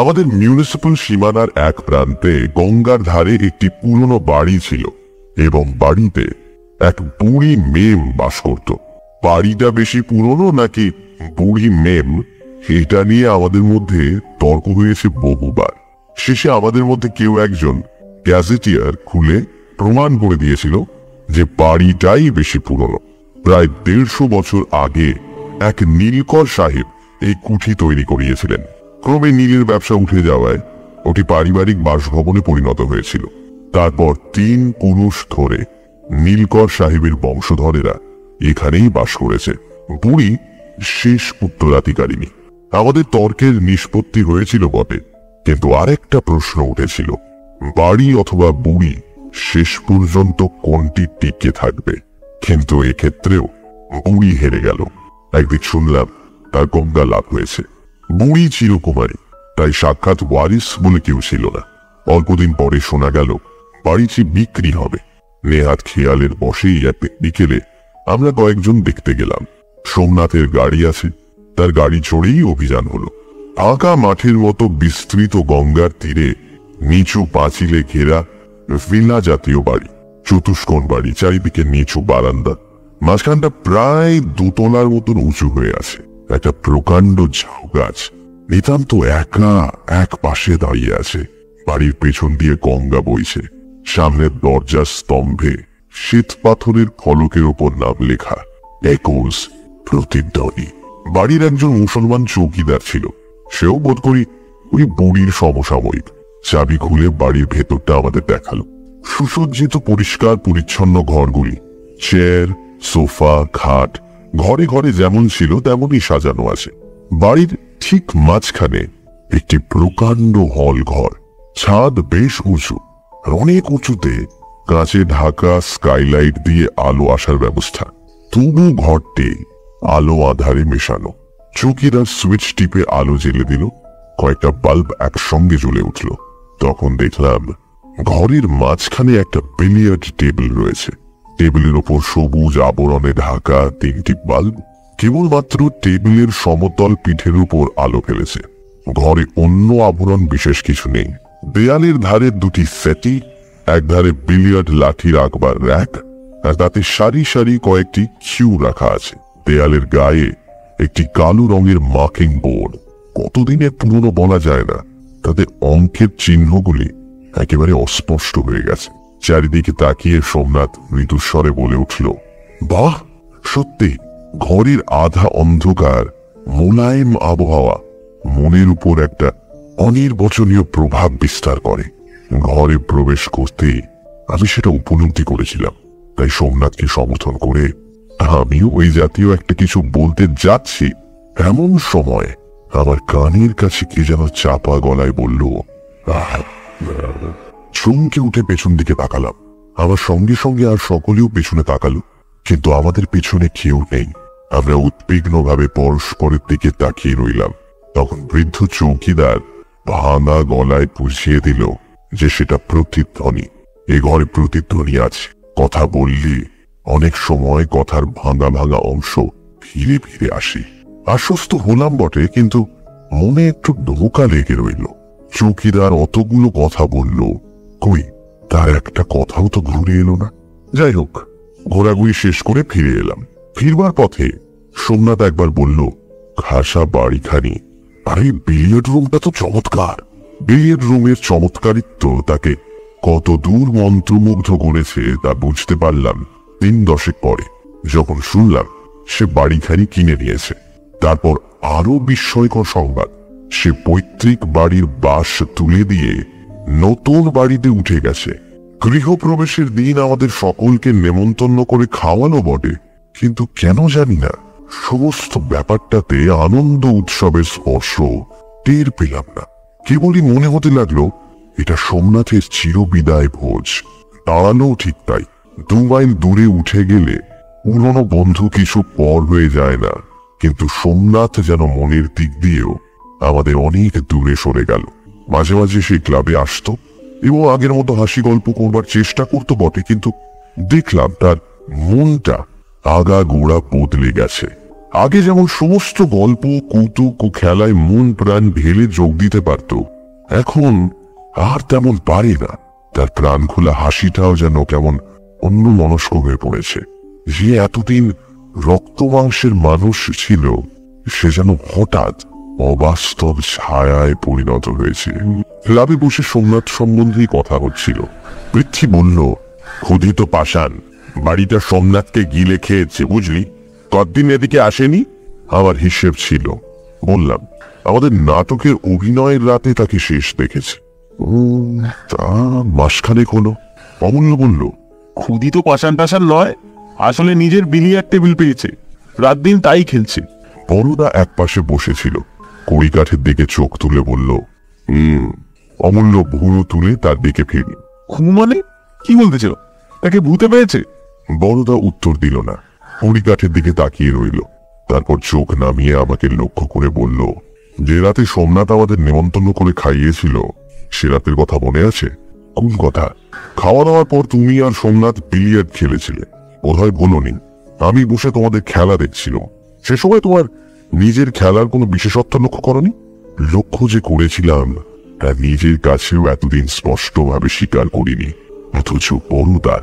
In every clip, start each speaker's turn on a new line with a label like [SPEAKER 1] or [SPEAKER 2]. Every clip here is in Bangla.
[SPEAKER 1] আমাদের মিউনিসিপ্যাল সীমানার এক প্রান্তে গঙ্গার ধারে একটি পুরনো বাড়ি ছিল এবং বাড়িতে এক বুড়ি মেম বাস করত। বাড়িটা বেশি পুরনো নাকি বুড়ি মেম, এটা নিয়ে আমাদের মধ্যে তর্ক হয়েছে বহুবার। শেষে আমাদের মধ্যে কেউ একজন গ্যাজেটিয়ার খুলে প্রমাণ করে দিয়েছিল যে বাড়িটাই বেশি পুরনো। প্রায় 150 বছর আগে এক নীলকর সাহেব এই কুঠি তৈরি করিয়েছিলেন। ক্রমে নীলের ব্যবসা উঠে যাওয়ায় ওটি পারিবারিক বাসভবনে পরিণত হয়েছিল। তারপর 3 পুরুষ ধরে নীলকর সাহেবের বংশধরেরা এখানেই বাস করেছে। বুড়ি শেষ উত্তরাধিকারিণী। আমাদের তর্কের নিষ্পত্তি হয়েছিল বটে, কিন্তু আরেকটা প্রশ্ন উঠেছিল, বাড়ি অথবা বুড়ি শেষ পর্যন্ত কোনটি টিকে থাকবে? কিন্তু এক্ষেত্রেও বুড়ি হেরে গেল। একদিন শুনলাম তার গঙ্গা লাভ হয়েছে। বুড়ি চিরকুমারী, তাই সাক্ষাৎ ওয়ারিস বলে কেউ ছিল না। অল্পদিন পরে শোনা গেল বাড়িটি বিক্রি হবে। নেহাত খেয়ালের বসেই এক বিকেলে আমরা কয়েকজন দেখতে গেলাম। সোমনাথের গাড়ি আছে, তার গাড়ি চড়েই অভিযান হলো। আঁকা মাঠের মতো বিস্তৃত গঙ্গার তীরে নিচু পাঁচিলে ঘেরা ভিলা জাতীয় বাড়ি, চতুষ্কোণ বাড়ি, চারিদিকে নিচু বারান্দা, মাঝখানটা প্রায় 2 তলার মতন উঁচু হয়ে আছে। একটা প্রকাণ্ড ঝাউ গাছ নিতান্ত একা এক পাশে দাঁড়িয়ে আছে। বাড়ির পেছন দিয়ে গঙ্গা বইছে। সামনের দরজার স্তম্ভে শ্বেত পাথরের ফলকের ওপর নাম লেখা, 21 প্রতিধ্বনি। বাড়ির একজন মুসলমান চৌকিদার ছিল, সেও বোধ করি ওই বুড়ির সমসাময়িক। চাবি খুলে বাড়ির ভেতরটা আমাদের দেখালো। সুসজ্জিত পরিষ্কার পরিচ্ছন্ন ঘরগুলি, চেয়ার, সোফা, খাট ঘরে ঘরে যেমন ছিল তেমনই সাজানো আছে। বাড়ির ঠিক মাঝখানে একটি প্রকাণ্ড হল ঘর, ছাদ বেশ উঁচু, অনেক উঁচুতে কাঁচে ঢাকা স্কাইলাইট দিয়ে আলো আসার ব্যবস্থা। তবু ঘরটি আলো আধারে মেশানো। চৌকিদার সুইচ টিপে আলো জ্বেলে দিল। কয়েকটা বাল্ব একসঙ্গে জ্বলে উঠল। তখন দেখলাম ঘরের মাঝখানে একটা বিলিয়ার্ড টেবিল রয়েছে। টেবিলের ওপর সবুজ আবরণে ঢাকা 3টি বাল্ব কেবলমাত্র টেবিলের সমতল পিঠের উপর আলো ফেলেছে। ঘরে অন্য আবরণ বিশেষ কিছু নেই। দেয়ালের ধারে 2টি সেটি, এক ধারে বিলিয়ার্ড লাঠি রাখবার র‍্যাক, আর তাতে সারি সারি কয়েকটি কিউ রাখা আছে। দেয়ালের গায়ে একটি কালো রঙের মার্কিং বোর্ড, কতদিনের পুরনো বলা যায় না। তাতে অঙ্কের চিহ্নগুলি একেবারে অস্পষ্ট হয়ে গেছে। চারিদিকে তাকিয়ে সোমনাথ মৃদুস্বরে বলে উঠল, বাহ, সত্যি ঘরের আধা অন্ধকার মোলায়েম আবহাওয়া মনের উপর একটা অনির্বচনীয় প্রভাব বিস্তার করে। ঘরে প্রবেশ করতে আমি সেটা উপলব্ধি করেছিলাম। তাই সোমনাথকে সমর্থন করে আমিও ওই জাতীয় একটা কিছু বলতে যাচ্ছি, এমন সময় আমার কানের কাছে কে যেন চাপা গলায় বলল। চমকে উঠে পেছন দিকে তাকালাম। আমার সঙ্গে সঙ্গে আর সকলেও পেছনে তাকালো, কিন্তু আমাদের পেছনে কেউ নেই। আমরা উদ্বিগ্নভাবে পরস্পরের দিকে তাকিয়ে রইলাম। তখন বৃদ্ধ চৌকিদার ভাঙা গলায় বুঝিয়ে দিল যে সেটা প্রতিধ্বনি। এ ঘরে প্রতিধ্বনি আছে। কথা বললে অনেক সময় কথার ভাঙা ভাঙা অংশ ফিরে ফিরে আসে। আশ্বস্ত হলাম বটে, কিন্তু মনে একটু ধোঁকা লেগে রইল। চৌকিদার অতগুলো কথা বলল, কই তার একটা কথাও তো ঘুরে এলো না। যাই হোক, ঘোরাঘুরি শেষ করে ফিরে এলাম। ফিরবার পথে সোমনাথ একবার বলল, খাসা বাড়িখানি, আর এই বিলিয়ার্ড রুমটা তো চমৎকার। বিলিয়ার্ড রুমের চমৎকারিত্ব তাকে কত দূর মন্ত্রমুগ্ধ করেছে তা বুঝতে পারলাম 3 দশক পরে, যখন শুনলাম সে বাড়িখানি কিনে নিয়েছে। তারপর আরো বিস্ময়কর সংবাদ, সে পৈতৃক বাড়ির বাস তুলে দিয়ে নতুন বাড়িতে উঠে গেছে। গৃহপ্রবেশের দিন আমাদের সকলকে নেমন্তন্ন করে খাওয়ানো বটে, কিন্তু কেন জানি না সমস্ত ব্যাপারটাতে আনন্দ উৎসবের স্পর্শ টের পেলাম না। কেবলই মনে হতে লাগলো এটা সোমনাথের চিরবিদায় ভোজ। দাঁড়ানো ঠিক তাই। 2 মাইল দূরে উঠে গেলে পুরনো বন্ধু কিছু পর হয়ে যায় না, কিন্তু সোমনাথ যেন মনের দিক দিয়েও আমাদের অনেক দূরে সরে গেল। মাঝে মাঝে সেই ক্লাবে আসতো এবং আগের মতো হাসি গল্প করবার চেষ্টা করতো বটে, কিন্তু দেখলাম তার মনটা আগা গোড়া বদলে গেছে। আগে যেমন সমস্ত গল্প, কৌতুক ও খেলায় মন প্রাণ ঢেলে যোগ দিতে পারত, এখন আর তেমন পারে না। তার প্রাণ খোলা হাসিটাও যেন কেমন অন্য মনস্ক হয়ে পড়েছে। যে এতদিন রক্ত মাংসের মানুষ ছিল, সে যেন হঠাৎ অবাস্তব ছায়ায় পরিণত হয়েছে। ক্লাবে বসে সোমনাথ সম্বন্ধেই কথা হচ্ছিল। পৃথ্বী বলল, ক্ষুধিত পাষাণ বাড়িটা সোমনাথকে গিলে খেয়েছে, বুঝলি? কতদিন এদিকে আসেনি? আমার হিসেব ছিল। বললাম, আমাদের নাটকের অভিনয়ের রাতে তাকে শেষ দেখেছে। তা মাসখানেক হলো। অমূল্য বলল,
[SPEAKER 2] ক্ষুদিত পাষাণ টাষাণ নয়, আসলে নিজের বিলিয়ার্ড টেবিল পেয়েছে, রাত দিন তাই খেলছে।
[SPEAKER 1] বড়দা এক পাশে বসেছিল, কড়িকাঠের দিকে চোখ তুলে বলল, অমূল্য ভুরু তুলে তার দিকে ফিরি।
[SPEAKER 2] ঘুম মানে কি বলতেছ? তাকে ভূতে পেয়েছে?
[SPEAKER 1] বড়দা উত্তর দিল না, কড়িকাঠের দিকে তাকিয়ে রইল। তারপর চোখ নামিয়ে আমাকে লক্ষ্য করে বলল, যে রাতে সোমনাথ আমাদের নেমন্তন্ন করে খাইয়েছিল, সে রাতের কথা মনে আছে? কোন কথা? খাওয়া দাওয়ার পর তুমি আর সোমনাথ বিলিয়ার্ড খেলেছিলে, বোধহয় বলোনি। আমি বসে তোমাদের খেলা দেখছিলাম। সে সময় তোমার নিজের খেলার কোনো বিশেষত্ব লক্ষ্য করনি? লক্ষ্য যে করেছিলাম তা নিজের কাছেও এতদিন স্পষ্টভাবে স্বীকার করিনি, অথচ বড়দা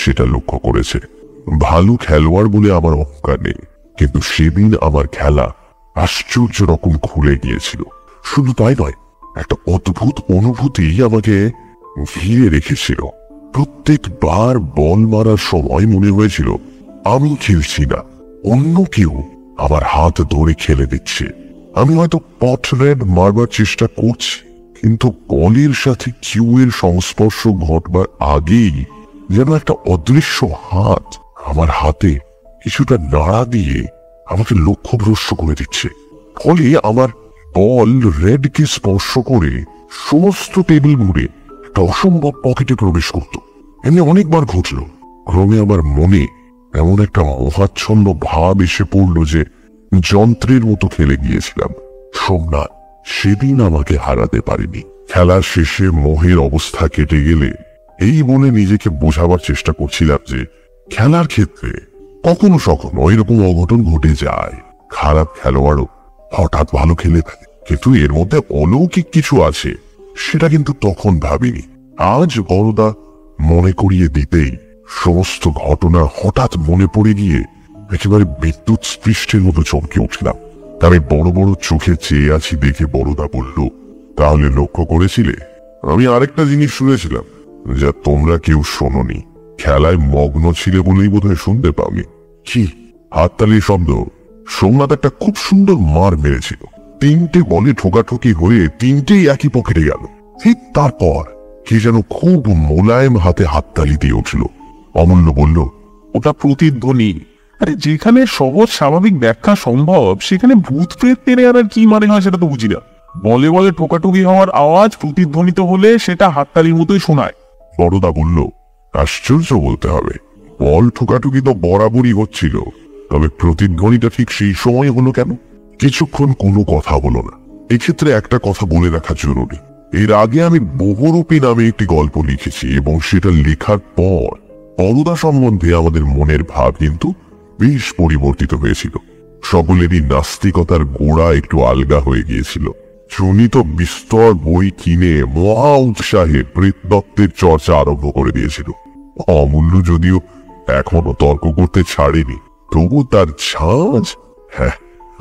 [SPEAKER 1] সেটা লক্ষ্য করেছে। ভালো খেলোয়াড় বলে আমার অহংকার নেই, কিন্তু সেদিন আমার খেলা আশ্চর্য রকম খুলে গিয়েছিল। শুধু তাই নয়, একটা অদ্ভুত অনুভূতি আমাকে ঘিরে রেখেছিল। প্রত্যেকবার বল মারার সময় মনে হয়েছিল আমি খেলছি না, অন্য কেউ আমার হাত ধরে খেলে দিচ্ছে। আমি হয়তো পট রেড মারবার চেষ্টা করছি, কিন্তু বলের সাথে কিউয়ের সংস্পর্শ ঘটবার আগেই যেন একটা অদৃশ্য হাত আমার হাতে কিছুটা নাড়া দিয়ে আমাকে লক্ষ্যভ্রষ্ট করে দিচ্ছে। ফলে আমার বল রেডকে স্পর্শ করে সমস্ত টেবিল ঘুরে একটা অসম্ভব পকেটে প্রবেশ করত। এমনি অনেকবার ঘটল। ক্রমে আমার মনে এমন একটা মহাচ্ছন্ন ভাব এসে পড়ল যে যন্ত্রের মতো খেলে গিয়েছিলাম। সোমনাথ সেদিন আমাকে হারাতে পারেনি। খেলার শেষে মোহের অবস্থা কেটে গেলে এই বলে নিজেকে বোঝাবার চেষ্টা করছিলাম যে খেলার ক্ষেত্রে কখনো সখনো এরকম অঘটন ঘটে যায়। খারাপ খেলোয়াড়ও হঠাৎ ভালো খেলে ফেলে, কিন্তু এর মধ্যে অলৌকিক কিছু আছে সেটা কিন্তু তখন ভাবিনি। আজ বড়দা মনে করিয়ে দিতেই সমস্ত ঘটনা হঠাৎ মনে পড়ে গিয়ে একেবারে বিদ্যুৎ স্পৃষ্টের মতো চমকে উঠলাম। আমি বড় বড় চোখে চেয়ে আছি দেখে বড়দা বলল, তাহলে লক্ষ্য করেছিলে? আমি আরেকটা জিনিস শুনেছিলাম যা তোমরা কেউ শোনোনি। খেলায় মগ্ন ছিলে বলেই বোধহয় শুনতে পাওনি। কি? হাততালির শব্দ। সোমনাথ একটা খুব সুন্দর মার মেরেছিল। 3টে বলে ঠোকাঠুকি হয়ে 3টেই একই পকেটে গেল। ঠিক তারপর কি যেন খুব মোলায়েম হাতে হাততালি দিয়ে উঠল। অমূল্য বলল,
[SPEAKER 2] ওটা প্রতিধ্বনি। আরে যেখানে সহজ স্বাভাবিক ব্যাখ্যা সম্ভব, সেখানে ভূত প্রেত টেনে আনার কি মানে হয় সেটা তো বুঝি না। বলে বলে ঠোকাঠুকি হওয়ার আওয়াজ প্রতিধ্বনিত হলে সেটা হাততালির মতোই শোনায়।
[SPEAKER 1] বড়দা বলল, আশ্চর্য বলতে হবে, বল ঠোকাঠুকি তো বরাবরই হচ্ছিল, তবে প্রতিধ্বনিটা ঠিক সেই সময় হলো কেন? কিছুক্ষণ কোনো কথা হলো না। এক্ষেত্রে একটা কথা বলে রাখা জরুরি। এর আগে আমি বহুরূপী নামে একটি গল্প লিখেছি এবং সেটা লেখার পর বড়দা সম্বন্ধে আমাদের মনের ভাব কিন্তু বেশ পরিবর্তিত হয়েছিল। সকলেরই নাস্তিকতার গোড়া একটু আলগা হয়ে গিয়েছিল। চুনি তো বিস্তর বই কিনে মহা উৎসাহে প্রেততত্ত্বের চর্চা আরম্ভ করে দিয়েছিল। অমূল্য যদিও এখনো তর্ক করতে ছাড়েনি, তবু তার ঝাঁজ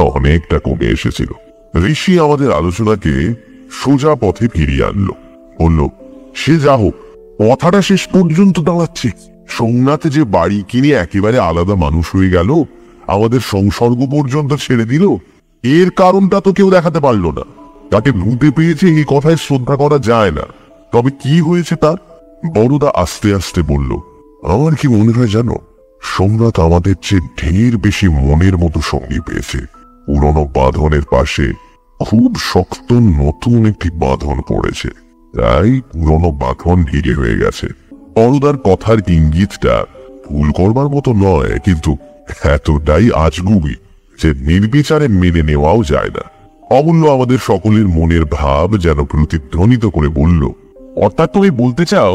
[SPEAKER 1] অনেকটা কমে এসেছিল। ঋষি আমাদের আলোচনাকে সোজা পথে ফিরিয়ে আনলো। বলল, সে যা হোক, কথাটা শেষ পর্যন্ত দাঁড়াচ্ছে। সোমনাথ যে বাড়ি কিনে একেবারে আলাদা মানুষ হয়ে গেল, আমাদের সংসর্গ পর্যন্ত ছেড়ে দিল, এর কারণটা তো কেউ দেখাতে পারলো না। তাকে ভূতে পেয়েছে এই কথায় শ্রদ্ধা করা যায় না। তবে কি হয়েছে তার? বড়দা আস্তে আস্তে বলল, আমার কি মনে হয় জানো, সোমনাথ আমাদের চেয়ে ঢের বেশি মনের মতো সঙ্গী পেয়েছে। পুরনো বাঁধনের পাশে খুব শক্ত নতুন একটি বাঁধন পড়েছে, তাই পুরনো বাঁধন ঢিলে হয়ে গেছে। বড়দার কথার ইঙ্গিতটা ভুল করবার মতো নয়, কিন্তু এতটাই আজগুবি যে নির্বিচারে মেনে নেওয়াও যায় না। অমূল্য আমাদের সকলের মনের ভাব যেন প্রতিধ্বনিত করে বলল,
[SPEAKER 2] অর্থাৎ তুমি বলতে চাও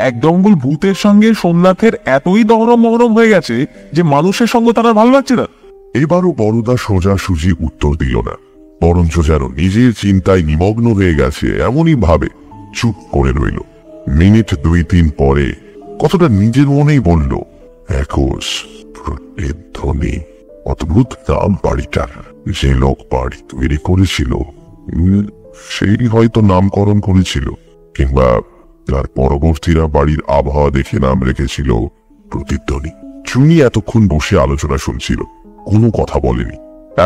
[SPEAKER 2] এক দঙ্গল ভূতের সঙ্গে সোমনাথের এতই দহরম মহরম হয়ে গেছে যে মানুষের সঙ্গে তারা ভালো লাগছে না?
[SPEAKER 1] এবারও বড়দা সোজাসুজি উত্তর দিল না, বরঞ্চ যেন নিজের চিন্তায় নিমগ্ন হয়ে গেছে এমনই ভাবে চুপ করে রইল। মিনিট 2-3 পরে কতটা নিজের মনেই বলল, একোষ প্রতিধ্বনি। অদ্ভুত নাম বাড়িটার। যে লোক বাড়ি তৈরি করেছিল সেই হয়তো নামকরণ করেছিল, কিংবা তার পরবর্তীরা বাড়ির আবহাওয়া দেখে নাম রেখেছিল প্রতিধ্বনি। চুনি এতক্ষণ বসে আলোচনা শুনছিল, কোনো কথা বলেনি।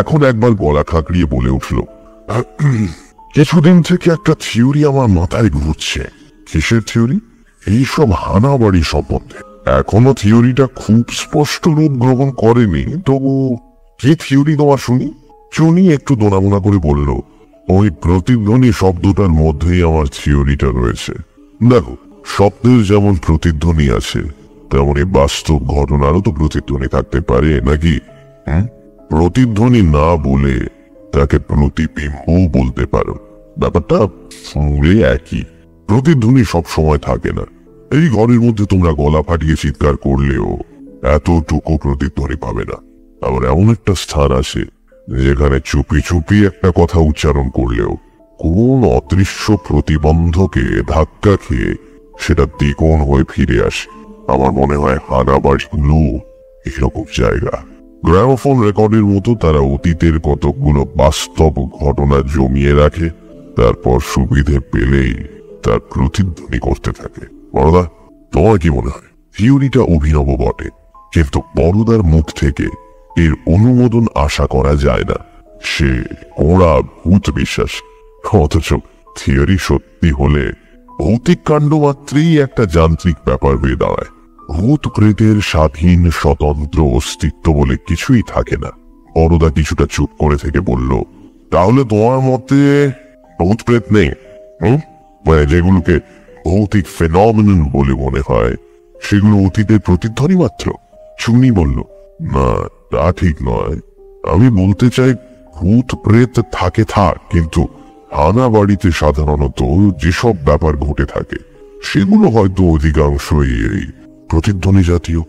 [SPEAKER 1] এখন একবার গলা খাঁকড়িয়ে বলে উঠল, কিছুদিন থেকে একটা থিওরি আমার মাথায় ঘুরছে। কিসের থিওরি? এইসব হানাবাড়ি সম্বন্ধে। এখনো থিওরিটা খুব স্পষ্ট রূপ গ্রহণ করেনি, তবু কি থিওরি তোমার শুনি? চুনি একটু দোনামোনা করে বলল, ওই প্রতিধ্বনি শব্দটার মধ্যেই আমার থিওরিটা রয়েছে। দেখো, শব্দের যেমন প্রতিধ্বনি আছে, তেমনি বাস্তব ঘটনারও তো প্রতিধ্বনি থাকতে পারে, নাকি? প্রতিধ্বনি না বলে তাকে প্রতিবিম্ব বলতে পারো। ব্যাপারটা পুরো একই। প্রতিধ্বনি সব সময় থাকে না। এই ঘরের মধ্যে তোমরা গলা ফাটিয়ে চিৎকার করলেও এতটুকু প্রতিধ্বনি পাবে না। আবার এমন একটা স্থান আছে যেখানে চুপি চুপি একটা কথা উচ্চারণ করলেও কোন অদৃশ্য প্রতিবন্ধকে ধাক্কা খেয়ে সেটা দ্বিগুণ হয়ে ফিরে আসে। আমার মনে হয় হানাবাড়িগুলো এরকম জায়গা। গ্রামোফোন রেকর্ডের মতো তারা অতীতের কতগুলো বাস্তব ঘটনা জমিয়ে রাখে, তারপর সুবিধে পেলেই তার প্রতিধ্বনি করতে থাকে। বড়দা, তোমার কি মনে হয়? থিওরিটা অভিনব বটে, কিন্তু বড়দার মুখ থেকে এর অনুমোদন আশা করা যায় না। সে ওরা ভূত বিশ্বাস, অথচ থিওরি সত্যি হলে ভৌতিক কাণ্ড মাত্রই একটা যান্ত্রিক ব্যাপার হয়ে দাঁড়ায়। ভূত প্রেতের স্বাধীন স্বতন্ত্র অস্তিত্ব বলে কিছুই থাকে না। বড়দা কিছুটা চুপ করে থেকে বলল, তাহলে তোমার মতে ভূত প্রেত নেই? মানে যেগুলোকে ভৌতিক ফেনোমেনন বলে মনে হয়, সেগুলো অতীতের প্রতিধ্বনি মাত্র? চুনি বলল, না, তা ঠিক নয়। আমি বলতে চাই, ভূত প্রেত থাকে থাক, কিন্তু হানা বাড়িতে সাধারণত যেসব ব্যাপার ঘটে থাকে সেগুলো হয়তো অধিকাংশই এই প্রতিধ্বনি জাতীয়।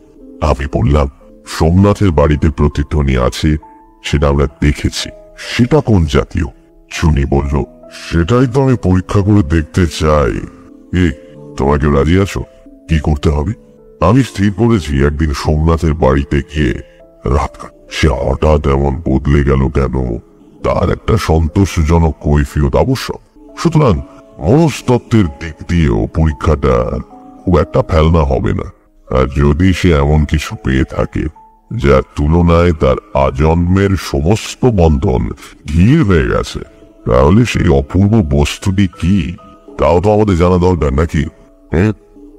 [SPEAKER 1] আমি বললাম, সোমনাথের বাড়িতে প্রতিধ্বনি আছে, সেটা আমরা দেখেছি। সেটা কোন জাতীয়? চুনি বলল, সেটাই তো আমি পরীক্ষা করে দেখতে চাই। তোমাকে রাজি আছো? কি করতে হবে? আমি স্থির করেছি একদিন সোমনাথের বাড়িতে গিয়ে রাত সে হঠাৎ এমন বদলে গেল কেন, তার একটা সন্তোষজনক কৈফিয়ত আবশ্যক। সুতরাং মনস্তত্ত্বের দিক দিয়েও পরীক্ষাটা খুব একটা ফেলনা হবে না। আর যদি সে এমন কিছু পেয়ে থাকে যার তুলনায় তার আজন্মের সমস্ত বন্ধন ধীর হয়ে গেছে, তাহলে সেই অপূর্ব বস্তুটি কি তাও তো আমাদের জানা দরকার, নাকি?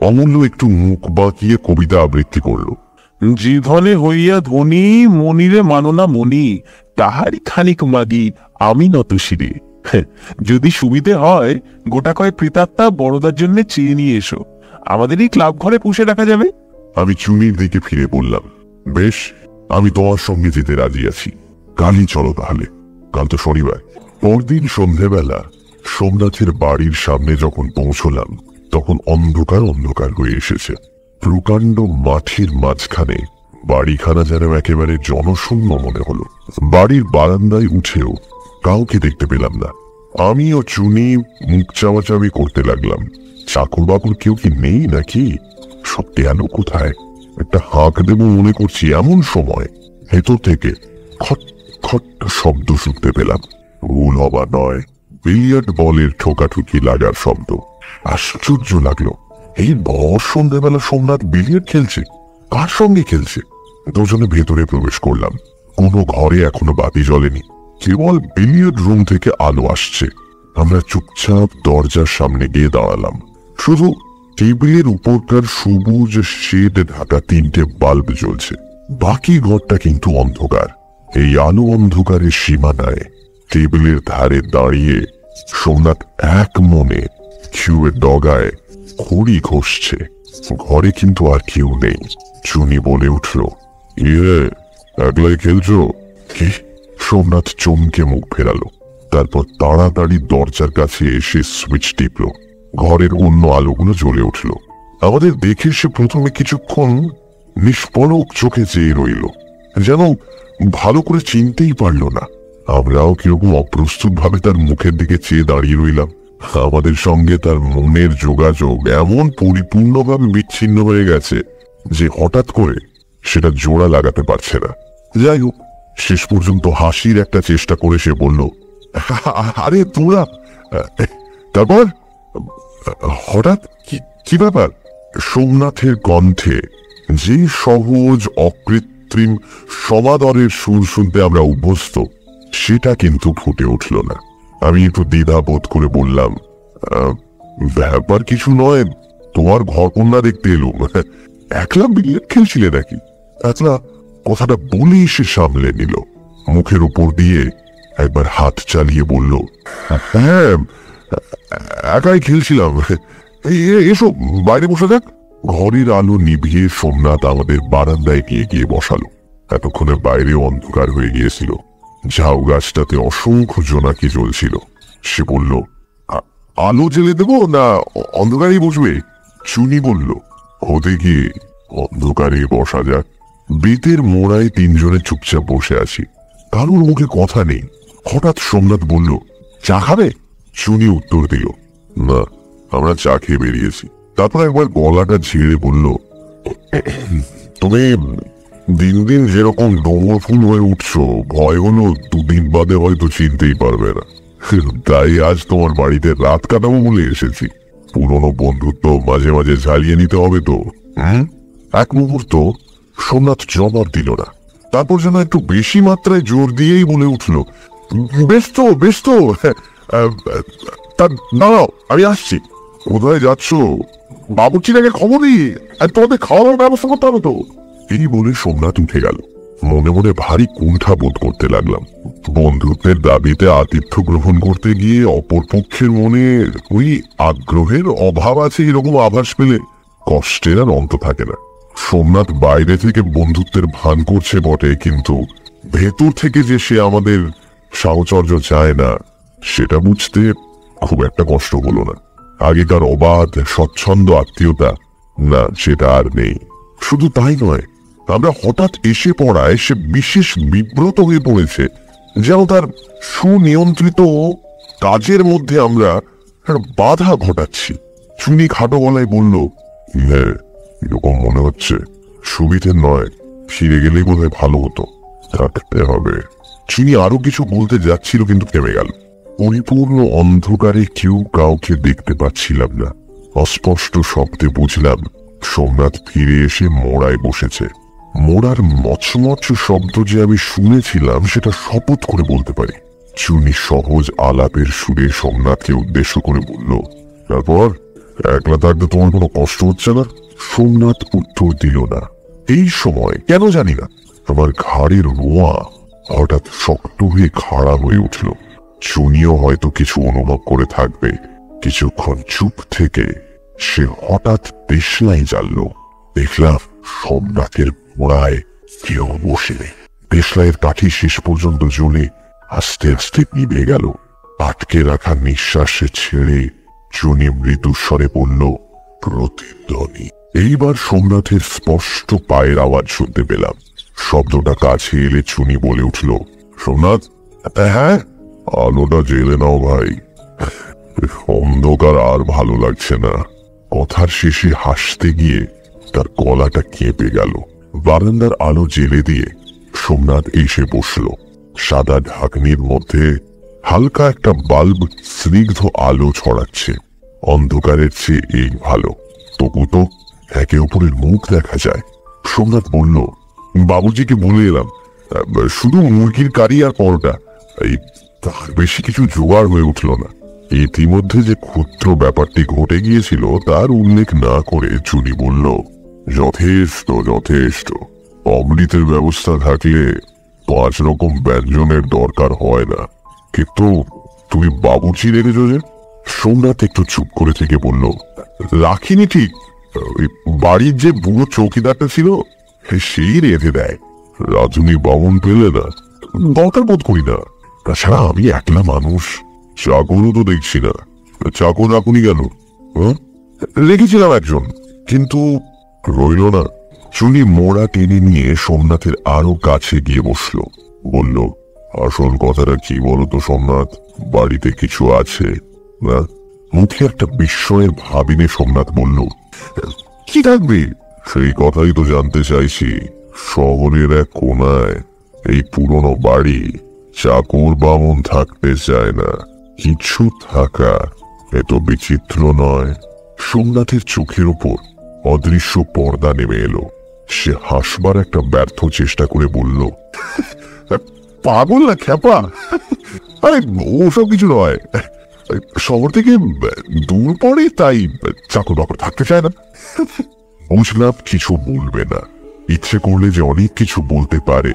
[SPEAKER 1] অমূল্য একটু মুখ বাঁকিয়ে কবিতা আবৃত্তি করলো।
[SPEAKER 2] যে ধনে হইয়া ধনী, মনিরে মাননা মনি, তাহারই খানিক মাগি আমি নত শিরে। যদি সুবিধে হয়, গোটা কয়েক প্রেতাত্মা বড়দার জন্য চেয়ে নিয়ে এসো, আমাদের এই ক্লাব ঘরে পুষে রাখা যাবে।
[SPEAKER 1] আমি চুনির দিকে ফিরে বললাম, বেশ, আমি তোমার সঙ্গে যেতে রাজি আছি। কালই চলো তাহলে। কাল তো শনিবার। পরদিন সন্ধেবেলা সোমনাথের বাড়ির সামনে যখন পৌঁছলাম, তখন অন্ধকার অন্ধকার হয়ে এসেছে। প্রকাণ্ড মাঠের মাঝখানে বাড়িখানা যেন একেবারে জনশূন্য মনে হলো। বাড়ির বারান্দায় উঠেও কাউকে দেখতে পেলাম না। আমি ও চুনি মুখ চাওয়াচাওয়ি করতে লাগলাম। চাকর বাকর কেউ কি নেই নাকি? সব গেল কোথায়? একটা হাঁক দেব মনে করছি, এমন সময় ভেতর থেকে খট খট শব্দ শুনতে পেলাম। ভুল হবার নয়, বিলিয়ার্ড বলের ঠোকাঠুকি লাগার শব্দ। আশ্চর্য লাগলো, এই বড় সন্ধ্যাবেলা সোমনাথ বিলিয়ার্ড খেলছে? কার সঙ্গে খেলছে? দুজনে ভেতরে প্রবেশ করলাম। কোনো ঘরে এখনো বাতি জ্বলেনি, কেবল বিলিয়ার্ড রুম থেকে আলো আসছে। আমরা চুপচাপ দরজার সামনে গিয়ে দাঁড়ালাম। শুধু টেবিলের উপরকার সবুজ শেড ঢাকা 3টে বাল্ব জ্বলছে, বাকি ঘরটা কিন্তু অন্ধকার। এই আলো অন্ধকারের সীমানায় টেবিলের ধারে দাঁড়িয়ে সোমনাথ এক মনে কিউয়ের ডগায় খড়ি ঘষছে। ঘরে কিন্তু আর কেউ নেই। চুনি বলে উঠল, একলাই খেলছো কি? সোমনাথ চমকে মুখ ফেরালো, তারপর তাড়াতাড়ি দরজার কাছে এসে সুইচ টিপল। ঘরের অন্য আলোগুলো জ্বলে উঠল। আমাদের দেখে সে প্রথমে কিছুক্ষণ নিষ্পলক চোখে চেয়ে রইল, যেন ভালো করে চিনতেই পারল না। আমরাও কিরকম অপ্রস্তুত ভাবে তার মুখের দিকে চেয়ে দাঁড়িয়ে রইলাম। আমাদের সঙ্গে তার মনের যোগাযোগ এমন পরিপূর্ণভাবে বিচ্ছিন্ন হয়ে গেছে যে হঠাৎ করে সেটা জোড়া লাগাতে পারছে না। যাই হোক, শেষ পর্যন্ত হাসির একটা চেষ্টা করে সে বলল, আরে তোমরা। তারপর হঠাৎ কি ব্যাপার? সোমনাথের কণ্ঠে যে সহজ অকৃত্রিম সমাদরের সুর শুনতে আমরা অভ্যস্ত, সেটা কিন্তু ফুটে উঠল না। আমি একটু দ্বিধা বোধ করে বললাম, ব্যাপার কিছু নয়, তোমার ঘরকন্যা দেখতে এলুম। একলা বিলিয়ার্ড খেলছিলে নাকি? একলা কথাটা বলেই সে সামলে নিল। মুখের উপর দিয়ে একবার হাত চালিয়ে বলল, হ্যাঁ একাই খেলছিলাম। এসো বাইরে বসে যাক। ঘরের আলো নিভিয়ে সোমনাথ আমাদের বারান্দায় নিয়ে গিয়ে বসালো। এতক্ষণে বাইরে অন্ধকার হয়ে গিয়েছিল। ঝাউ গাছটাতে অসংখ্য জোনাকি জ্বলছিল। সে বলল, আলো জ্বেলে দেবো না অন্ধকারেই বসবে? চুনি বলল, হতে গিয়ে অন্ধকারে বসা যাক। বেতের মোড়ায় তিনজনে চুপচাপ বসে আছি, কারোর মুখে কথা নেই। হঠাৎ সোমনাথ বলল, চা খাবে? চুনি উত্তর দিল, না, আমরা চা খেয়ে বেরিয়েছি। তারপর একবার গলাটা ঝেড়ে বলল, তুমি দিন দিন যেরকম ডোমর ফুল হয়ে উঠছো, ভয় হলো দুদিন বাদে হয়তো চিনতেই পারবে না। তাই আজ তোমার বাড়িতে রাত কাটাবো বলে এসেছি। পুরনো বন্ধুত্ব মাঝে মাঝে ঝালিয়ে নিতে হবে তো। এক মুহূর্ত সোমনাথ জবাব দিল না। তারপর যেন একটু বেশি মাত্রায় জোর দিয়েই বলে উঠল, বেশ তো দাঁড়াও, আমি আসছি। কোথায় যাচ্ছ? বাবুর্চিটাকে খবর দিই, আর তোমাদের খাওয়ার ব্যবস্থা করতে হবে তো। এই বলে সোমনাথ উঠে গেল। মনে মনে ভারী কুণ্ঠা বোধ করতে লাগলাম। বন্ধুত্বের দাবিতে আতিথ্য গ্রহণ করতে গিয়ে অপর পক্ষের মনে ওই আগ্রহের অভাব আছে এরকম আভাস পেলে কষ্টের আর অন্ত থাকে না। সোমনাথ বাইরে থেকে বন্ধুত্বের ভান করছে বটে, কিন্তু ভেতর থেকে যে সে আমাদের সাহচর্য চায় না, সেটা বুঝতে খুব একটা কষ্ট হলো না। আগেকার অবাধ স্বচ্ছন্দ আত্মীয়তা না, সেটা আর নেই। শুধু তাই নয়, আমরা হঠাৎ এসে পড়ায় সে বিশেষ বিব্রত হয়ে পড়েছে, যেন তার সুনিয়ন্ত্রিত কাজের মধ্যে আমরা বাধা ঘটাচ্ছি। চুনি খাটো গলায় বলল, হ্যাঁ এরকম মনে হচ্ছে। সুবিধে নয়, ফিরে গেলেই বোধহয় ভালো হতো। থাকতে হবে। চুনি আরো কিছু বলতে যাচ্ছিল, কিন্তু থেমে গেল। পরিপূর্ণ অন্ধকারে কেউ কাউকে দেখতে পাচ্ছিলাম না। অস্পষ্ট শব্দে বুঝলাম সোমনাথ ফিরে এসে মোড়ায় বসেছে। মোড়ার মচমচ শব্দ যে আমি শুনেছিলাম, সেটা শপথ করে বলতে পারি। চুনি সহজ আলাপের সুরে সোমনাথকে উদ্দেশ্য করে বলল, তারপর একলা থাকতে তোমার কোনো কষ্ট হচ্ছে না? সোমনাথ উত্তর দিল না। এই সময় কেন জানি না আমার ঘাড়ের রোঁয়া হঠাৎ শক্ত হয়ে খাড়া হয়ে উঠল। চুনিও হয়তো কিছু অনুভব করে থাকবে। কিছুক্ষণ চুপ থেকে সে হঠাৎ দেশলাই জ্বালল। দেখলাম সোমনাথের মোড়ায় কেউ বসে নেই। দেশলাইয়ের কাঠি শেষ পর্যন্ত জ্বলে আস্তে আস্তে নিভে গেল। আটকে রাখা নিঃশ্বাসে ছেড়ে চুনি মৃদু স্বরে বলল, প্রতিধ্বনি। এইবার সোমনাথের স্পষ্ট পায়ের আওয়াজ শুনতে পেলাম। শব্দটা কাছে এলে চুনি বলে উঠল, সোমনাথ, হ্যাঁ? আলোটা জ্বেলে নাও ভাই, অন্ধকার আর ভালো লাগছে না। কথার শেষে হাসতে গিয়ে তার গলাটা কেঁপে গেল। বারান্দার আলো জ্বেলে দিয়ে সোমনাথ এসে বসল। সাদা ঢাকনির মধ্যে হালকা একটা বাল্ব স্নিগ্ধ আলো ছড়াচ্ছে। অন্ধকারের চেয়ে এই ভালো, তবু তো একে অপরের মুখ দেখা যায়। সোমনাথ বলল, বাবুজিকে বলে এলাম, শুধু মুরগির কারি আর পরোটা, এই তার বেশি কিছু জোগাড় হয়ে উঠল না। ইতিমধ্যে যে ক্ষুদ্র ব্যাপারটি ঘটে গিয়েছিল তার উল্লেখ না করে চুনি বলল, যথেষ্ট। অমৃতের ব্যবস্থা থাকলে 5 রকম ব্যঞ্জনের দরকার হয় না। কিন্তু তুমি বাবুর্চি রেখেছো যে? সোমনাথ একটু চুপ করে থেকে বলল, রাখিনি ঠিক, বাড়ির যে বুড়ো চৌকিদারটা ছিল সেই রেঁধে দেয়। রাজুনি বামন পেলে না, দরকার বোধ করি না। তাছাড়া আমি একলা মানুষ, চাকরও তো দেখছি না। চাকর রাখুনি কেন? রেখেছিলাম একজন, কিন্তু রইল না। চুনি মোড়া টেনে নিয়ে সোমনাথের আরো কাছে গিয়ে বসলো। বলল, আসল কথাটা কি বলতো সোমনাথ, বাড়িতে কিছু আছে না? মুখে একটা বিস্ময়ের ভাব এনে সোমনাথ বলল, কি থাকবে? সেই কথাই তো জানতে চাইছি। শহরের এক কোনায় এই পুরনো বাড়ি, চাকর বামন থাকতে চায় না, কিছু থাকা এত বিচিত্র নয়। সোমনাথের চোখের ওপর অদৃশ্য পর্দা নেমে এলো। সে হাসবার একটা ব্যর্থ চেষ্টা করে বলল, পাগল না খ্যাপা? আরে ওসব কিছু নয়, শহর থেকে দূর পড়ে তাই চাকর বাকর থাকতে চায় না। বুঝলাম কিছু বলবে না, ইচ্ছে করলে যে অনেক কিছু বলতে পারে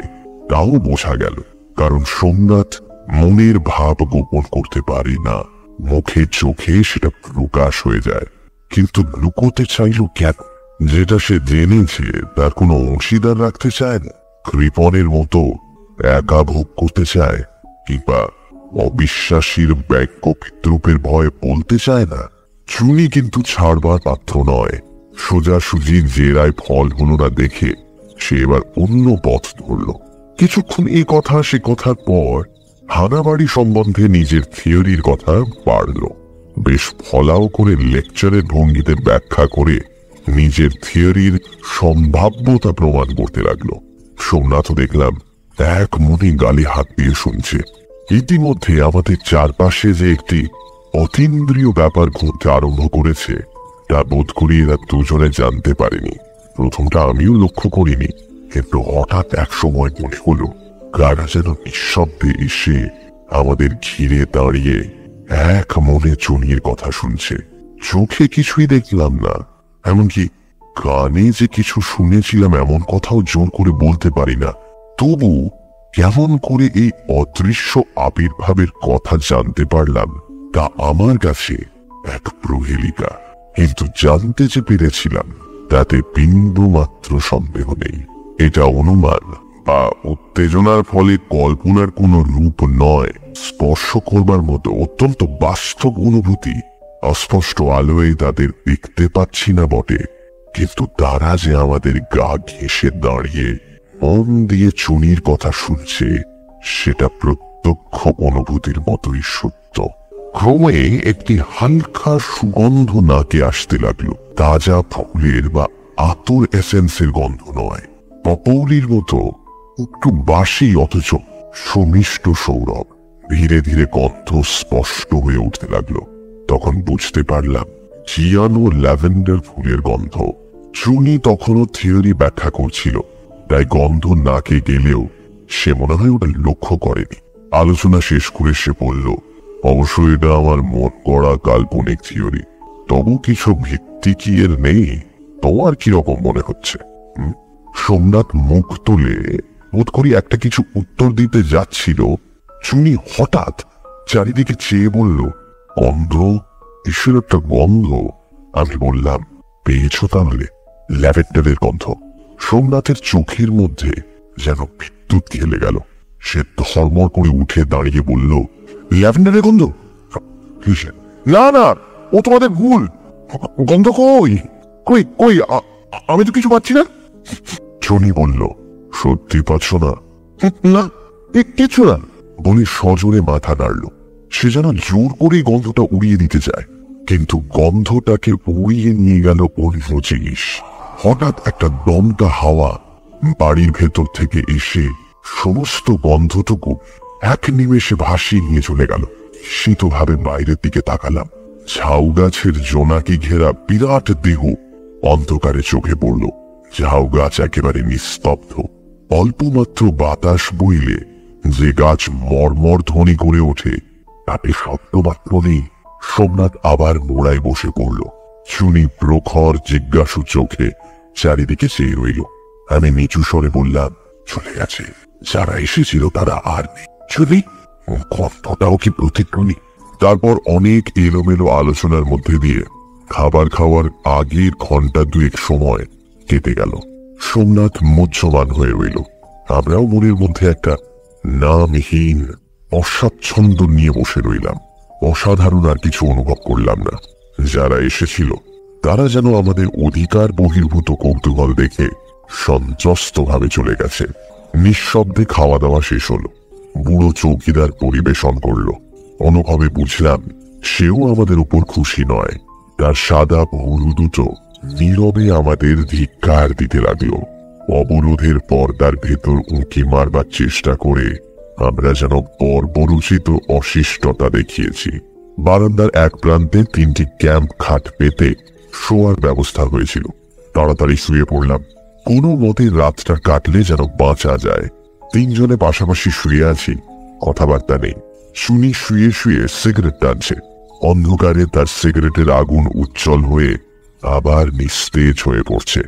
[SPEAKER 1] তাও বোঝা গেল, কারণ সোমনাথ মনের ভাব গোপন করতে পারে না। মুখে চোখে সেটা প্রকাশ হয়ে যায়, কিন্তু লুকোতে চাইল কেন? যেটা সে জেনেছে তার কোনো অংশীদার রাখতে চায় না, কৃপণের মতো একা ভোগ করতে চায়, কিংবা অবিশ্বাসীর ব্যঙ্গ বিদ্রুপের ভয়ে বলতে চায় না। চুনি কিন্তু ছাড়বার পাত্র নয়। সোজাসুজি জেরায় ফল হলো না দেখে সে এবার অন্য পথ ধরল। কিছুক্ষণ এই কথা সে কথার পর হানাবাড়ি সম্বন্ধে নিজের থিওরির কথা পারল। বেশ ফলাও করে লেকচারের ভঙ্গিতে ব্যাখ্যা করে নিজের থিওরির সম্ভাব্যতা প্রমাণ করতে লাগলো। সোমনাথও দেখলাম এক মনে গালে হাত দিয়ে শুনছে। ইতিমধ্যে আমাদের চারপাশে যে একটি অতীন্দ্রিয় ব্যাপার ঘটতে আরম্ভ করেছে তা বোধ করি এরা দুজনে জানতে পারেনি। প্রথমটা আমিও লক্ষ্য করিনি, কিন্তু হঠাৎ এক সময় মনে হলো কারা যেন নিঃশব্দে এসে আমাদের ঘিরে দাঁড়িয়ে এক মনে চুনির কথা শুনছে। চোখে কিছুই দেখলাম না, এমনকি কানে যে কিছু শুনেছিলাম এমন কথাও জোর করে বলতে পারি না। তবু কেমন করে এই অদৃশ্য আবির্ভাবের কথা জানতে পারলাম তা আমার কাছে এক প্রহেলিকা। কিন্তু জানতে যে পেরেছিলাম তাতে বিন্দু মাত্র সন্দেহ নেই। এটা অনুমান বা উত্তেজনার ফলে কল্পনার কোনো রূপ নয়, স্পর্শ করবার মতো অত্যন্ত বাস্তব অনুভূতি। অস্পষ্ট আলোয় তাদের দেখতে পাচ্ছি না বটে, কিন্তু তারা যে আমাদের গা ঘেঁষে দাঁড়িয়ে মন দিয়ে চুনির কথা শুনছে সেটা প্রত্যক্ষ অনুভূতির মতোই সত্য। ক্রমে একটি হালকা সুগন্ধ নাকে আসতে লাগলো। তাজা ফুলের বা আতর এসেন্সের গন্ধ নয়, পপৌলির মতো একটু বাসি অথচ সুমিষ্ট সৌরভ। ধীরে ধীরে গন্ধ স্পষ্ট হয়ে উঠতে লাগলো। তখন বুঝতে পারলাম চিয়ান ও ল্যাভেন্ডার ফুলের গন্ধ। চুনি তখনও থিওরি ব্যাখ্যা করছিল, তাই গন্ধ নাকে গেলেও সে মনে হয় ওটা লক্ষ্য করেনি। আলোচনা শেষ করে সে বলল, অবশ্য এটা আমার মন গড়া কাল্পনিক থিওরি, তবু কিছু ভিত্তি কি এর নেই? তোমার কিরকম মনে হচ্ছে? সোমনাথ মুখ তুলে বোধ করি একটা কিছু উত্তর দিতে যাচ্ছিল। চুনি হঠাৎ চারিদিকে চেয়ে বলল, গন্ধ, ঈশ্বর একটা গন্ধ। আমি বললাম, পেয়েছ তাহলে? ল্যাভেন্ডারের গন্ধ। সোমনাথের চোখের মধ্যে যেন বিদ্যুৎ খেলে গেল। সে ধর্মর করে উঠে দাঁড়িয়ে বলল, ল্যাভেন্ডারের গন্ধ? না না, ও তোমাদের ভুল। গন্ধ কই কই কই? আমি তো কিছু পাচ্ছি না। চুনি বলল, সত্যি পাচ্ছ না? না, কিছু না বলে সজোরে মাথা নাড়ল। সে যেন জোর করে গন্ধটা উড়িয়ে দিতে চায়, কিন্তু গন্ধটাকে উড়িয়ে নিয়ে গেল অন্য জিনিস। হঠাৎ একটা দমকা হাওয়া বাড়ির ভেতর থেকে এসে সমস্ত গন্ধটুকু এক নিমেষে ভাসিয়ে নিয়ে চলে গেল। শীতভাবে বাইরের দিকে তাকালাম। ঝাউ গাছের জোনাকি ঘেরা বিরাট দেহ অন্ধকারে চোখে পড়ল। ঝাউ গাছ একেবারে নিস্তব্ধ। অল্প মাত্র বাতাস বইলে যে গাছ মর্মর ধ্বনি করে ওঠে তাতে শব্দ মাত্র নেই। সোমনাথ আবার মোড়ায় বসে পড়ল। চুনি প্রখর জিজ্ঞাসু চোখে চারিদিকে চেয়ে রইল। আমি নিচু স্বরে বললাম, চলে গেছে। যারা এসেছিল তারা আর নেই। চলি, গন্ধটাও কি প্রতিধ্বনি? তারপর অনেক এলোমেলো আলোচনার মধ্যে দিয়ে খাবার খাওয়ার আগের ঘন্টা দুয়েক সময় কেটে গেল। সোমনাথ মুহ্যমান হয়ে রইল। আমরাও মনের মধ্যে একটা নামহীন অস্বাচ্ছন্দ্য নিয়ে বসে রইলাম। অসাধারণ আর কিছু অনুভব করলাম না। যারা এসেছিল তারা যেন আমাদের অধিকার বহির্ভূত কৌতূহল দেখে সন্ত্রস্ত ভাবে চলে গেছে। নিঃশব্দে খাওয়া দাওয়া শেষ হলো। বুড়ো চৌকিদার পরিবেশন করলো। অনুভবে বুঝলাম সেও আমাদের উপর খুশি নয়। তার সাদা ভুরু দুটো নীরবে আমাদের ধিক্কার দিতে লাগলো। অবরোধের পর্দার ভেতর উঁকি মারবার চেষ্টা করে আমরা যেন বর্বরোচিত অশিষ্টতা দেখিয়েছি। বারান্দার এক প্রান্তে 3টি ক্যাম্প খাট পেতে শোয়ার ব্যবস্থা হয়েছিল। তাড়াতাড়ি শুয়ে পড়লাম। কোনো মতে রাতটা কাটলে যেন বাঁচা যায়। 3 জনে পাশাপাশি শুয়ে আছি, কথাবার্তা নেই। শুনি শুয়ে শুয়ে সিগারেট টানছে। অন্ধকারে তার সিগারেটের আগুন উজ্জ্বল হয়ে আবার নিস্তেজ হয়ে পড়ছে।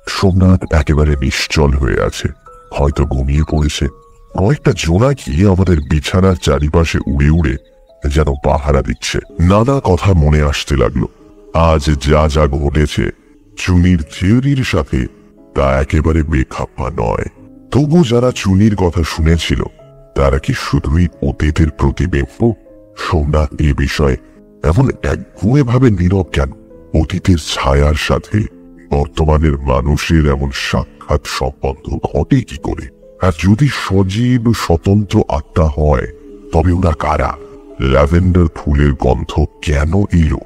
[SPEAKER 1] সোমনাথ একেবারে নিশ্চল হয়ে আছে, হয়তো ঘুমিয়ে পড়েছে। কয়েকটা জোনাকি আমাদের বিছানার চারিপাশে উড়ে উড়ে যেন পাহারা দিচ্ছে। নানা কথা মনে আসতে লাগলো। আজ যা যা ঘটেছে চুনির থিওরির সাথে তা একেবারে বেখাপ্পা নয়। তবু যারা চুনির কথা শুনেছিল তারা কি শুধুই অতীতের প্রতিবিম্ব? সোমনাথ এ বিষয়ে এমন একগুঁয়ে ভাবে নীরব কেন? অতীতের ছায়ার সাথে বর্তমানের মানুষের এমন সাক্ষাৎ সম্বন্ধ ঘটে কি করে? আর যদি সজীব স্বতন্ত্র আত্মা হয় তবে ওরা কারা? ল্যাভেন্ডার ফুলের গন্ধ কেন এলো?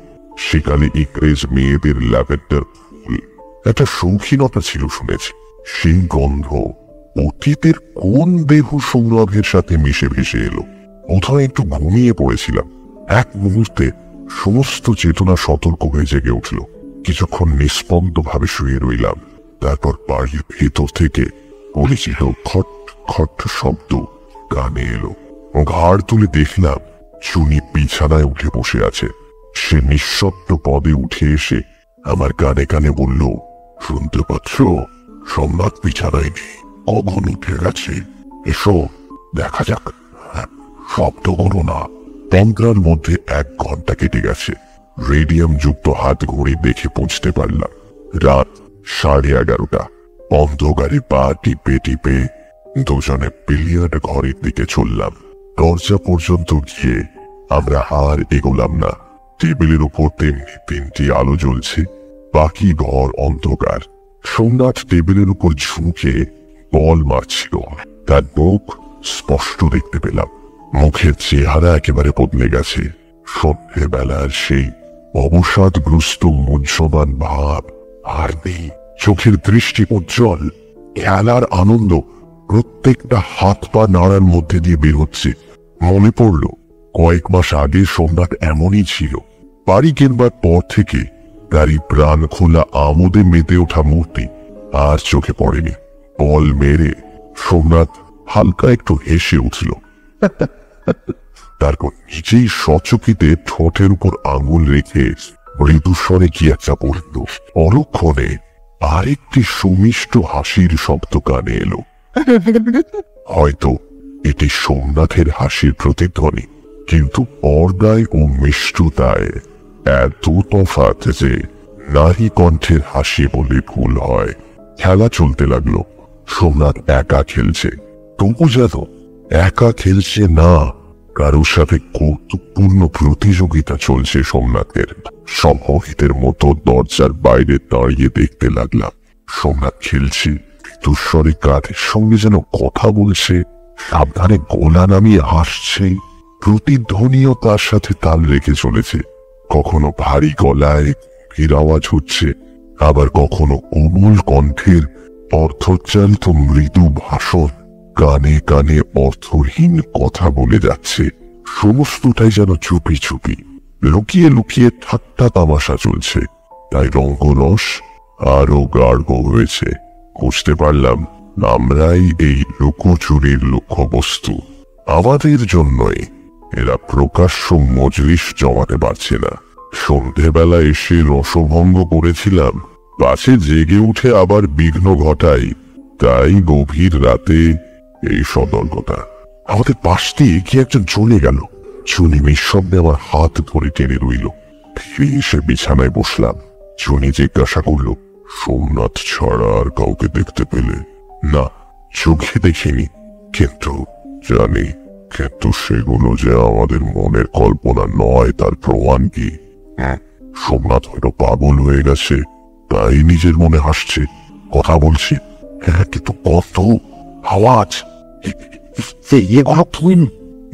[SPEAKER 1] সেকালে ইংরেজ মেয়েদের ল্যাভেন্ডার ফুল একটা শৌখিনতা ছিল শুনেছি। সেই গন্ধ অতীতের কোন দেহ সৌরভের সাথে মিশে ভেসে এলো? কোথাও একটু ঘুমিয়ে পড়েছিলাম। এক মুহূর্তে সমস্ত চেতনা সতর্ক হয়ে জেগে উঠল। কিছুক্ষণ নিস্পন্দ ভাবে শুয়ে রইলাম। তারপর বাড়ির ভেতর থেকে পরিচিত খট খট শব্দ কানে এলো। ঘাড় তুলে দেখলাম চুনি বিছানায় উঠে বসে আছে। সে নিঃশব্দ পদে উঠে এসে আমার কানে কানে বলল, শুনতে পাচ্ছ? সোমনাথ বিছানায় নেই, কখন উঠে গেছে। এসো দেখা যাক। শব্দ করো না। তন্ত্রার মধ্যে 1 ঘন্টা কেটে গেছে। রেডিয়াম যুক্ত হাত ঘড়ি দেখে পৌঁছতে পারলাম রাত 11:30। অন্ধকারে পা টিপে টিপে দুজনে বিলিয়ার্ড ঘরের দিকে চললাম। দরজা পর্যন্ত গিয়ে আমরা আর এগোলাম না। টেবিলের উপর তেমনি 3টি আলো জ্বলছে, বাকি ঘর অন্ধকার। সোমনাথ টেবিলের উপর ঝুঁকে বল মারছিল। তার মুখ স্পষ্ট দেখতে পেলাম। মুখের চেহারা একেবারে বদলে গেছে। সন্ধ্যেবেলার সেই অবসাদগ্রস্ত মুহ্যমান ভাব আর নেই। চোখের দৃষ্টি উজ্জ্বল, খেলার আনন্দ প্রত্যেকটা হাত পা নাড়ার মধ্যে দিয়ে বের হচ্ছে। মনে পড়ল কয়েক মাস আগে সোমনাথ এমনই ছিল। বাড়ি কেনবার পর থেকে তারই প্রাণ খোলা আমোদে মেতে ওঠা মূর্তি আর চোখে পড়েনি। বল মেরে সোমনাথ হালকা একটু হেসে উঠল। তারপর নিজেই সচকিতে ঠোঁটের উপর আঙুল রেখে মৃদুস্বরে কি একটা বলল। পরক্ষণে আরেকটি সুমিষ্ট হাসির শব্দ কানে এলো। হয়তো এটি সোমনাথের হাসির প্রতিধ্বনি, কিন্তু পর্দায় ও মিষ্টতায় এত তফাৎ যে নারী কণ্ঠের হাসি বলে ভুল হয়। খেলা চলতে লাগলো। সোমনাথ একা খেলছে, তবু যেন একা খেলছে না, কারোর সাথে কৌতুকপূর্ণ প্রতিযোগিতা চলছে সোমনাথের। সম্মোহিতের মতো দরজার বাইরে দাঁড়িয়ে দেখতে লাগলাম। সোমনাথ খেলছে, মৃদুস্বরে কাঁধের সঙ্গে যেন কথা বলছে, সাবধানে গলা নামিয়ে হাসছে। প্রতিধ্বনিও তার সাথে তাল রেখে চলেছে। কখনো ভারী গলায় গম্ভীর আওয়াজ হচ্ছে, আবার কখনো কোমল কণ্ঠের অর্থোচ্চারিত মৃদু ভাষণ কানে কানে অর্থহীন কথা বলে যাচ্ছে। সমস্তটাই যেন চুপি চুপি, লুকিয়ে লুকিয়ে ঠাট্টা তামাশা চলছে। তাই রঙ্গরস আরো গাঢ় হয়েছে। বুঝতে পারলাম আমরাই এই লুকোচুরির লক্ষ্যবস্তু। আমাদের জন্যই এরা প্রকাশ্য মজলিস জমাতে পারছে না। সন্ধেবেলা এসে রসভঙ্গ করেছিলাম, পাছে জেগে উঠে আবার বিঘ্ন ঘটাই, তাই গভীর রাতে এই সতর্কতা। আমাদের পাশ দিয়ে কি একজন চলে গেল। চুনি নিঃশব্দে আমার হাত ধরে টেনে রইল। ফিরে এসে বিছানায় বসলাম। চুনি জিজ্ঞাসা করল, সোমনাথ ছাড়া আর কাউকে দেখতে পেলে? না, চোখে দেখিনি, কিন্তু জানি। কিন্তু সেগুলো যে আমাদের মনের কল্পনা নয় তার প্রমাণ কি? সোমনাথ হয়তো পাগল হয়ে গেছে, তাই নিজের মনে হাসছে, কথা বলছে। হ্যাঁ, কিন্তু কত আওয়াজ!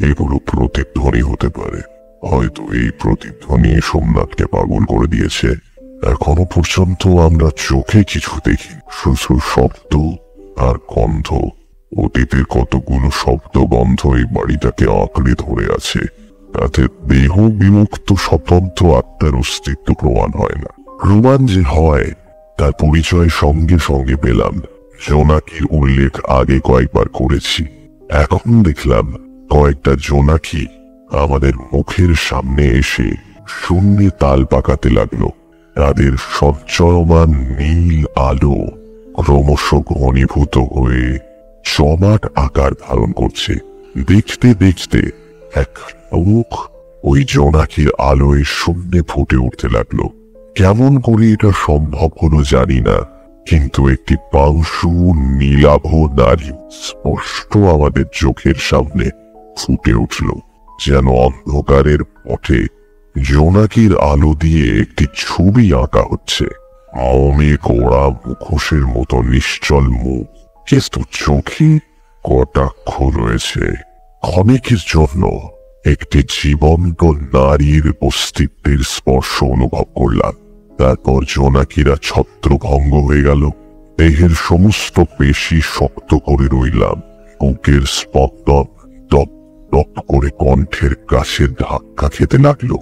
[SPEAKER 1] এগুলো প্রতিধ্বনি হতে পারে। হয়তো এই প্রতিধ্বনি সোমনাথকে পাগল করে দিয়েছে। এখনো পর্যন্ত আমরা চোখে কিছু দেখি, শুধু শব্দ আর গন্ধ। অতীতের কতগুলো শব্দ গন্ধ এই বাড়িটাকে আঁকড়ে ধরে আছে। তাতে দেহ বিমুক্ত স্বতন্ত্র আত্মার অস্তিত্ব প্রমাণ হয় না। প্রমাণ যে হয় তার পরিচয় সঙ্গে সঙ্গে পেলাম। জোনাকির উল্লেখ আগে কয়েকবার করেছি, এখন দেখলাম কয়েকটা জোনাকি আমাদের মুখের সামনে এসে শূন্যে তাল পাকাতে লাগলো। তাদের সঞ্চয়মান নীল আলো ক্রমশ ঘনীভূত হয়ে জমাট আকার ধারণ করছে। দেখতে দেখতে এক মুখ ওই জোনাকির আলোয় শূন্যে ফুটে উঠতে লাগলো। কেমন করে এটা সম্ভব হলো জানি না, কিন্তু একটি পাংশু নীলাভ নারী স্পষ্ট আমাদের চোখের সামনে ফুটে উঠল, যেন অন্ধকারের পথে জোনাকির আলো দিয়ে একটি ছবি আঁকা হচ্ছে। আওয়ামী কোড়া মুখোশের মতো নিশ্চল মুখ, কিন্তু চোখে কটাক্ষ রয়েছে। ক্ষণিকের জন্য একটি জীবন্ত নারীর অস্তিত্বের স্পর্শ অনুভব করলাম। তারপর জোনাকিরা ছত্রভঙ্গ হয়ে গেল। দেহের সমস্ত পেশি শক্ত করে রইলাম। বুকের স্পন্দন দপ দপ করে কণ্ঠের কাছে ধাক্কা খেতে লাগলো।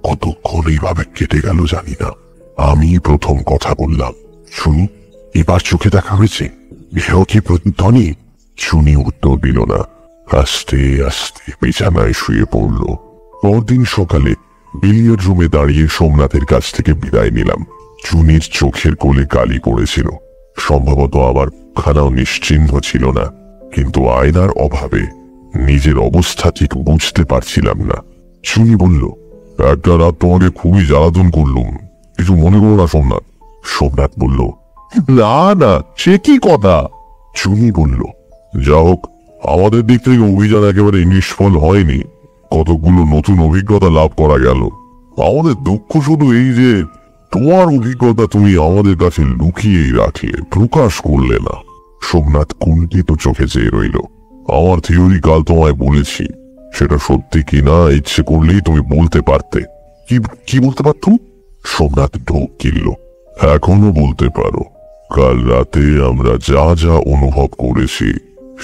[SPEAKER 1] কতক্ষণ এইভাবে কেটে গেল জানি না। আমি প্রথম কথা বললাম, শুনি, এবার চোখে দেখা হয়েছে? এও কি প্রতিধ্বনি? শুনি উত্তর দিল না। আস্তে আস্তে বিছানায় শুয়ে পড়ল। পরদিন সকালে বিলিয়ার্ড রুমে দাঁড়িয়ে সোমনাথের কাছ থেকে বিদায় নিলাম। চুনির চোখের কোলে কালি পড়েছিল। সম্ভবত আবার খানাও নিশ্চিহ্ন ছিল না, কিন্তু আয়নার অভাবে নিজের অবস্থা ঠিক বুঝতে পারছিলাম না। চুনি বলল, একটা রাত তোমাকে খুবই জ্বালাতন করলুম, কিছু মনে করো না সোমনাথ। সোমনাথ বলল, না না, সে কি কথা? চুনি বলল, যা হোক, আমাদের দিক থেকে অভিযান একেবারে নিষ্ফল হয়নি। কতগুলো নতুন অভিজ্ঞতা লাভ করা গেল। আমাদের দুঃখ শুধু এই যে তোমার অভিজ্ঞতা তুমি আমাদের কাছে লুকিয়েই রাখলে, প্রকাশ করলে না। সোমনাথ কুণ্ঠিত চোখে চেয়ে রইল। আমার থিওরি কাল তোমায় বলেছি, সেটা সত্যি কিনা ইচ্ছে করলেই তুমি বলতে পারতে। কি বলতে পারতুম? সোমনাথ ঢোক গিলল। এখনো বলতে পারো। কাল রাতে আমরা যা যা অনুভব করেছি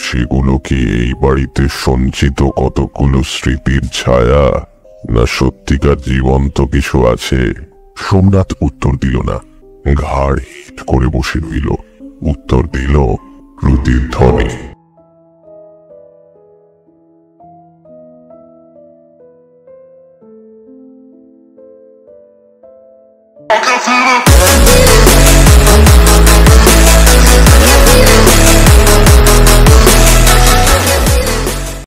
[SPEAKER 1] সেগুলো কি এই বাড়িতে সঞ্চিত কতগুলো স্মৃতির ছায়া, না সত্যিকার জীবন্ত কিছু আছে? সোমনাথ উত্তর দিল না, ঘাড় হিট করে বসে রইল। উত্তর দিল প্রতিধ্বনি।
[SPEAKER 3] I can feel it.